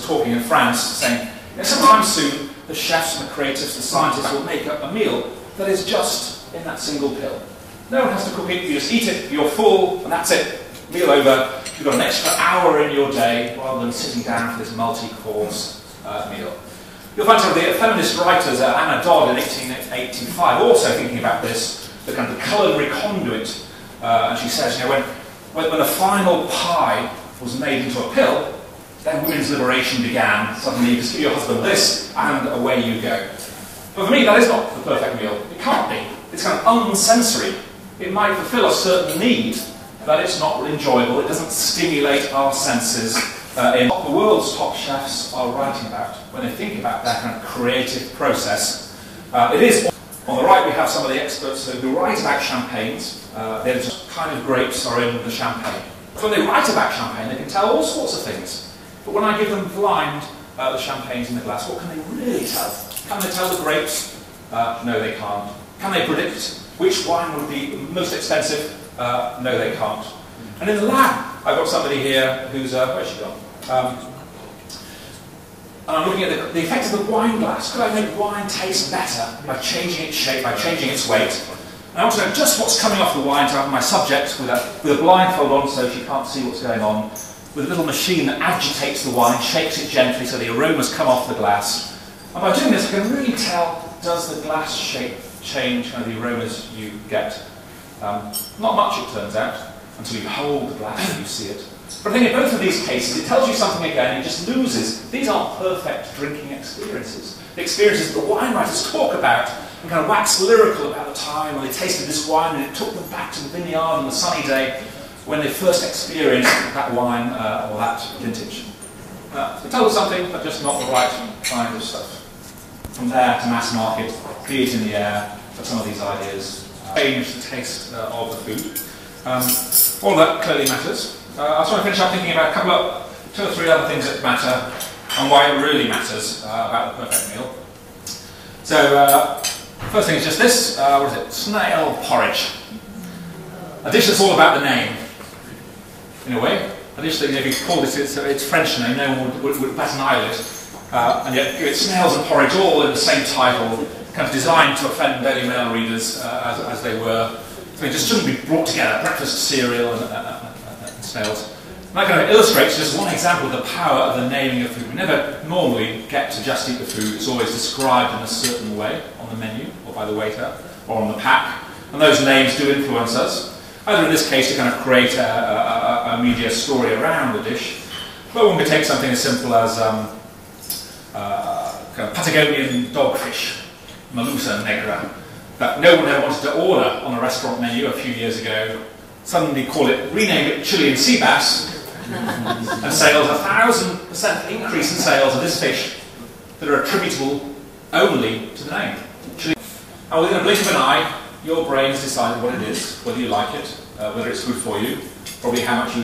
talking in France, saying, you know, sometime soon the chefs and the creatives, the scientists will make a meal that is just in that single pill. No one has to cook it, you just eat it, you're full, and that's it. Meal over, you've got an extra hour in your day rather than sitting down for this multi-course meal. You'll find some of the feminist writers, Anna Dodd in 1885, also thinking about this, the kind of the culinary conduit. And she says, you know, when the final pie was made into a pill, then women's liberation began. Suddenly you just give your husband this, and away you go. But for me, that is not the perfect meal. It can't be. It's kind of unsensory. It might fulfill a certain need, but it's not enjoyable. It doesn't stimulate our senses in what the world's top chefs are writing about when they think about that kind of creative process. It is. On the right, we have some of the experts who write about champagnes. They're just kind of grapes are in the champagne. So when they write about champagne, they can tell all sorts of things. But when I give them blind the champagnes in the glass, what can they really tell? Can they tell the grapes? No, they can't. Can they predict which wine would be most expensive? No, they can't. And in the lab, I've got somebody here who's, where's she gone? And I'm looking at the effect of the wine glass. Could I make wine taste better by changing its shape, by changing its weight? And I want to know just what's coming off the wine to have my subject with a blindfold on so she can't see what's going on, with a little machine that agitates the wine, shakes it gently so the aromas come off the glass. And by doing this, I can really tell, does the glass shape change kind of the aromas you get? Not much, it turns out, until you hold the glass and you see it. But I think in both of these cases, it tells you something again, it just loses. These aren't perfect drinking experiences. The experiences that the wine writers talk about and kind of wax lyrical about the time when they tasted this wine and it took them back to the vineyard on the sunny day when they first experienced that wine or that vintage. It tells us something, but just not the right kind of stuff. From there to mass market, be it in the air, but some of these ideas change the taste of the food. All that clearly matters. I just want to finish up thinking about two or three other things that matter and why it really matters about the perfect meal. So, first thing is just this, what is it? Snail porridge. A dish that's all about the name, in a way. A dish that, if you call this its French name, no one would bat an eyelid. And yet give it snails and porridge all in the same title, kind of designed to offend Daily Mail readers as they were. So it just shouldn't be brought together, breakfast cereal and snails. And that kind of illustrates just one example of the power of the naming of food. We never normally get to just eat the food. It's always described in a certain way on the menu, or by the waiter, or on the pack. And those names do influence us, either in this case to kind of create a media story around the dish, but one could take something as simple as kind of Patagonian dogfish, Melusa negra, that no one ever wanted to order on a restaurant menu a few years ago. Suddenly rename it Chilean sea bass, and sales, 1,000% increase in sales of this fish that are attributable only to the name. And within a blink of an eye, your brain has decided what it is, whether you like it, whether it's good for you, probably how much you